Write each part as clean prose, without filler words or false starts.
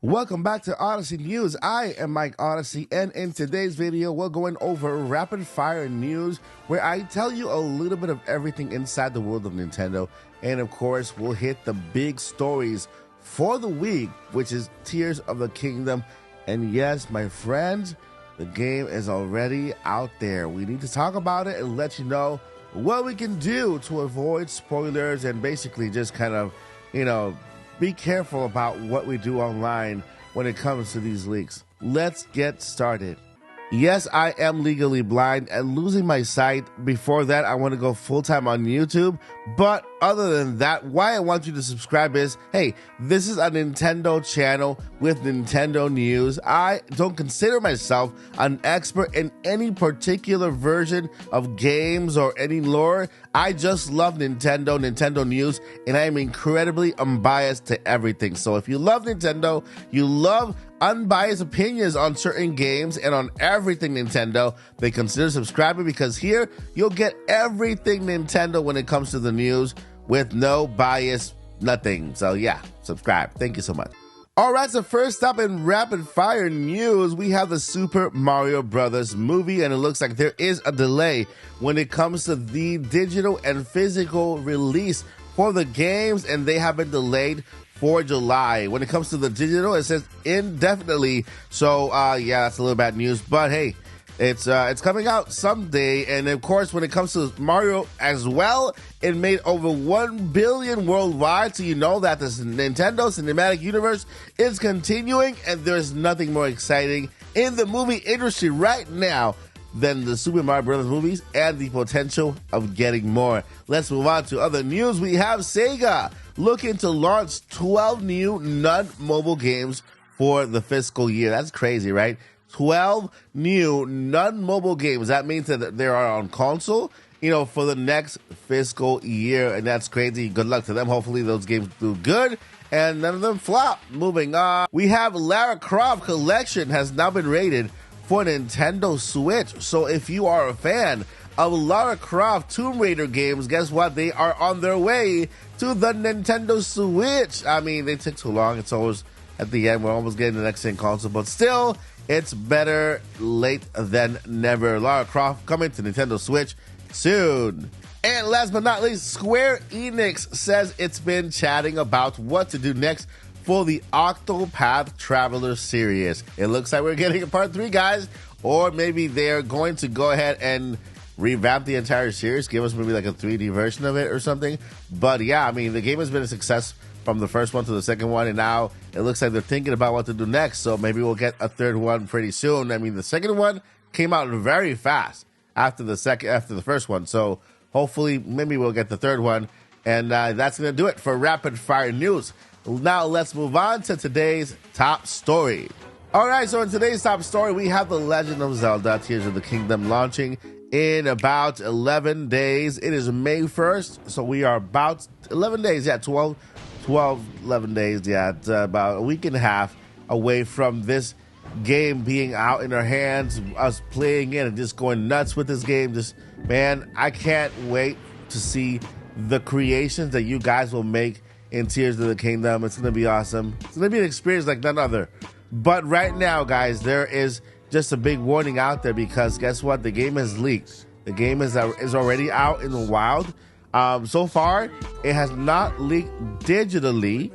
Welcome back to Odyssey News. I am Mike Odyssey, and in today's video, we're going over rapid fire news where I tell you a little bit of everything inside the world of Nintendo. And of course, we'll hit the big stories for the week, which is Tears of the Kingdom. And yes, my friends, the game is already out there. We need to talk about it and let you know what we can do to avoid spoilers and basically just kind of, be careful about what we do online when it comes to these leaks. Let's get started. Yes, I am legally blind and losing my sight. Before that, I want to go full-time on YouTube. But other than that, why I want you to subscribe is, hey, this is a Nintendo channel with Nintendo news. I don't consider myself an expert in any particular version of games or any lore. I just love Nintendo news, and I am incredibly unbiased to everything. So if you love Nintendo, you love unbiased opinions on certain games and on everything Nintendo, then consider subscribing, because here you'll get everything Nintendo when it comes to the news with no bias, nothing. So yeah, subscribe. Thank you so much. All right, so first up in rapid fire news, we have the Super Mario Brothers movie, and it looks like there is a delay when it comes to the digital and physical release for the games, and they have been delayed for July. When it comes to the digital, it says indefinitely. So yeah, that's a little bad news, but hey, it's coming out someday. And of course, when it comes to Mario as well, it made over 1 billion worldwide. So you know that the Nintendo Cinematic Universe is continuing, and there's nothing more exciting in the movie industry right now than the Super Mario Brothers movies and the potential of getting more. Let's move on to other news. We have Sega looking to launch 12 new non-mobile games for the fiscal year. That's crazy, right? 12 new non-mobile games. That means that they are on console, for the next fiscal year, and that's crazy. Good luck to them. Hopefully those games do good and none of them flop. Moving on, we have Lara Croft Collection has now been rated for Nintendo Switch. So if you are a fan of Lara Croft Tomb Raider games, guess what? They are on their way to the Nintendo Switch. I mean, they took too long. It's always at the end. We're almost getting the next gen console, but still, it's better late than never. Lara Croft coming to Nintendo Switch soon. And last but not least, Square Enix says it's been chatting about what to do next for the Octopath Traveler series. It looks like we're getting a part 3, guys, or maybe they're going to go ahead and revamp the entire series, give us maybe like a 3D version of it or something. But yeah, I mean, the game has been a success from the first one to the second one, and now it looks like they're thinking about what to do next. So maybe we'll get a third one pretty soon. I mean, the second one came out very fast after the first one. So hopefully, maybe we'll get the third one. And that's going to do it for rapid fire news. Now let's move on to today's top story. All right, so in today's top story, we have The Legend of Zelda Tears of the Kingdom launching in about 11 days. It is May 1st, so we are about 11 days, 11 days, it's about a week and a half away from this game being out in our hands, us playing it and just going nuts with this game. Man, I can't wait to see the creations that you guys will make in Tears of the Kingdom. It's going to be awesome. It's going to be an experience like none other. But right now, guys, there is just a big warning out there, because guess what? The game has leaked. The game is already out in the wild. So far, it has not leaked digitally,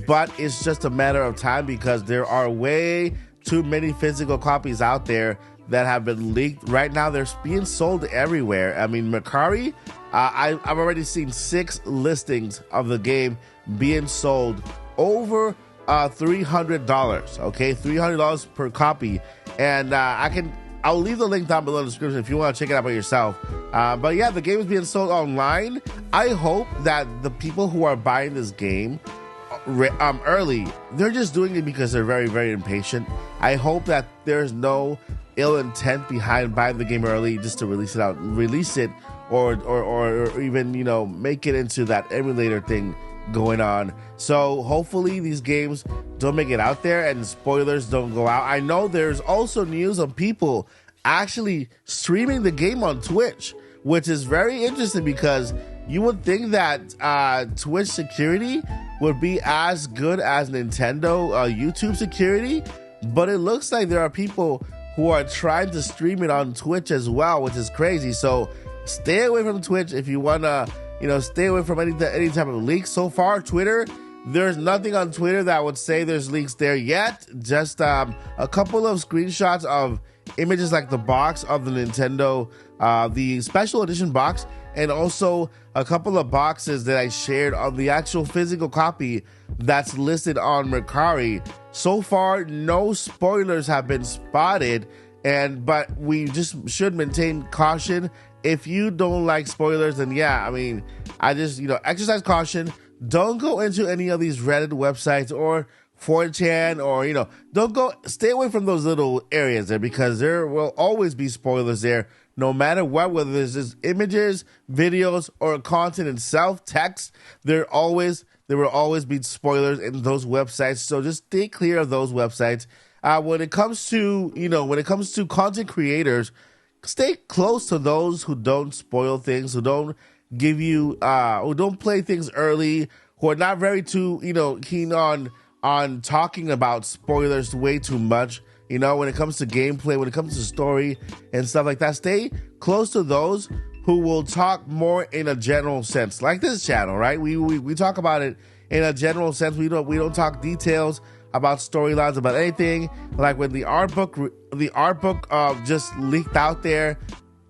but it's just a matter of time, because there are way too many physical copies out there that have been leaked. Right now, they're being sold everywhere. I mean, Mercari, I've already seen 6 listings of the game being sold over $300. Okay, $300 per copy, and I'll leave the link down below in the description if you want to check it out by yourself. But yeah, the game is being sold online. I hope that the people who are buying this game early, they're just doing it because they're very, very impatient. I hope that there's no ill intent behind buying the game early just to release it, or even make it into that emulator thing going on. So hopefully these games don't make it out there and spoilers don't go out. I know there's also news of people actually streaming the game on Twitch, which is very interesting, because you would think that Twitch security would be as good as Nintendo YouTube security, but it looks like there are people who are trying to stream it on Twitch as well, which is crazy. So stay away from Twitch if you want to, stay away from any type of leaks. So far, Twitter, there's nothing on Twitter that would say there's leaks there yet. Just a couple of screenshots of images like the box of the Nintendo, the special edition box, and also a couple of boxes that I shared on the actual physical copy that's listed on Mercari. So far, no spoilers have been spotted, but we just should maintain caution. If you don't like spoilers, then yeah, I mean, I just, exercise caution. Don't go into any of these Reddit websites or 4chan or, stay away from those little areas there, because there will always be spoilers there, no matter what, whether it's just images, videos, or content itself, text, there will always be spoilers in those websites. So just stay clear of those websites. When it comes to content creators, stay close to those who don't spoil things, who don't give you, who don't play things early, who are not very keen on talking about spoilers way too much. When it comes to gameplay, when it comes to story and stuff like that, stay close to those who will talk more in a general sense, like this channel, right? We talk about it in a general sense. We don't talk details about storylines, about anything. Like when the art book just leaked out there,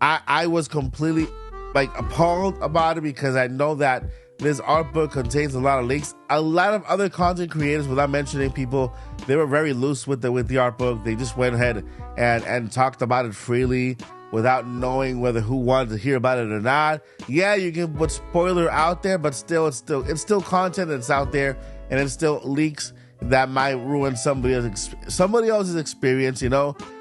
I was completely appalled about it, because I know that this art book contains a lot of leaks. A lot of other content creators, without mentioning people, they were very loose with the art book. They just went ahead and talked about it freely without knowing who wanted to hear about it or not. Yeah, you can put spoiler out there, but still, it's still content that's out there, and it's still leaks that might ruin somebody else's experience,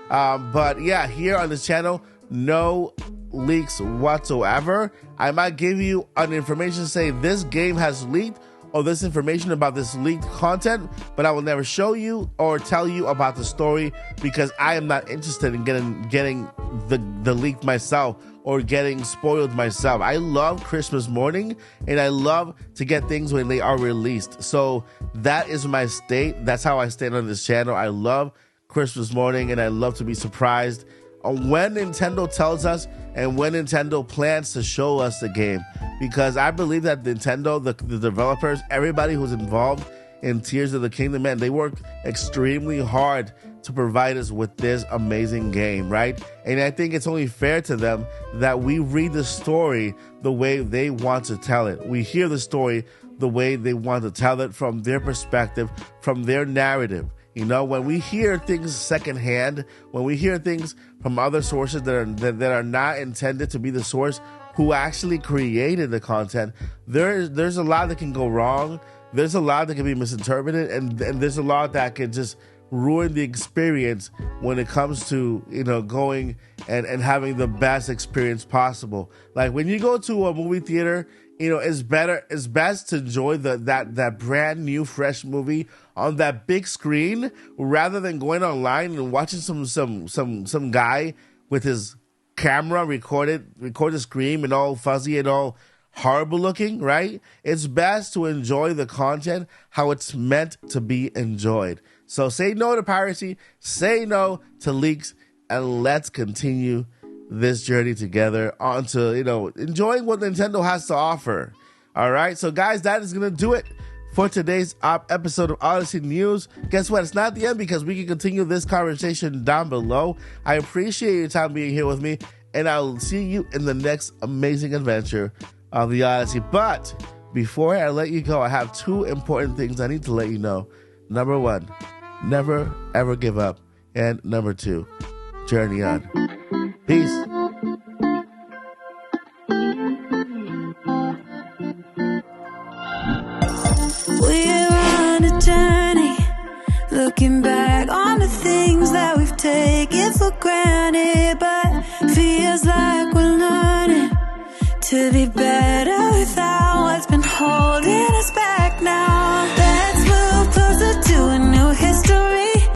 But yeah, here on this channel, no leaks whatsoever. I might give you an information, say this game has leaked, or this information about this leaked content, but I will never show you or tell you about the story, because I am not interested in getting the leak myself or getting spoiled myself. I love Christmas morning, and I love to get things when they are released. So that is my state. That's how I stand on this channel. I love Christmas morning, and I love to be surprised when Nintendo tells us and when Nintendo plans to show us the game, because I believe that Nintendo, the developers, everybody who's involved in Tears of the Kingdom, man, they work extremely hard to provide us with this amazing game, right? And I think it's only fair to them that we read the story the way they want to tell it. We hear the story the way they want to tell it, from their perspective, from their narrative. When we hear things secondhand, when we hear things from other sources that are not intended to be the source who actually created the content, there's a lot that can go wrong. There's a lot that can be misinterpreted, and there's a lot that can just ruin the experience when it comes to going and having the best experience possible. Like when you go to a movie theater, it's best to enjoy that brand new fresh movie on that big screen, rather than going online and watching some guy with his camera record the screen and all fuzzy and all horrible looking, right? It's best to enjoy the content how it's meant to be enjoyed. So say no to piracy, say no to leaks, and let's continue this journey together onto, enjoying what Nintendo has to offer. All right, so guys, that is going to do it for today's episode of Odyssey News. Guess what? It's not the end, because we can continue this conversation down below. I appreciate your time being here with me, and I'll see you in the next amazing adventure of the Odyssey. But before I let you go, I have two important things I need to let you know. Number one, never ever give up. And number two, journey on. Peace. We're on a journey, looking back on the things that we've taken for granted, but feels like we're learning to be better without what's been holding us back now.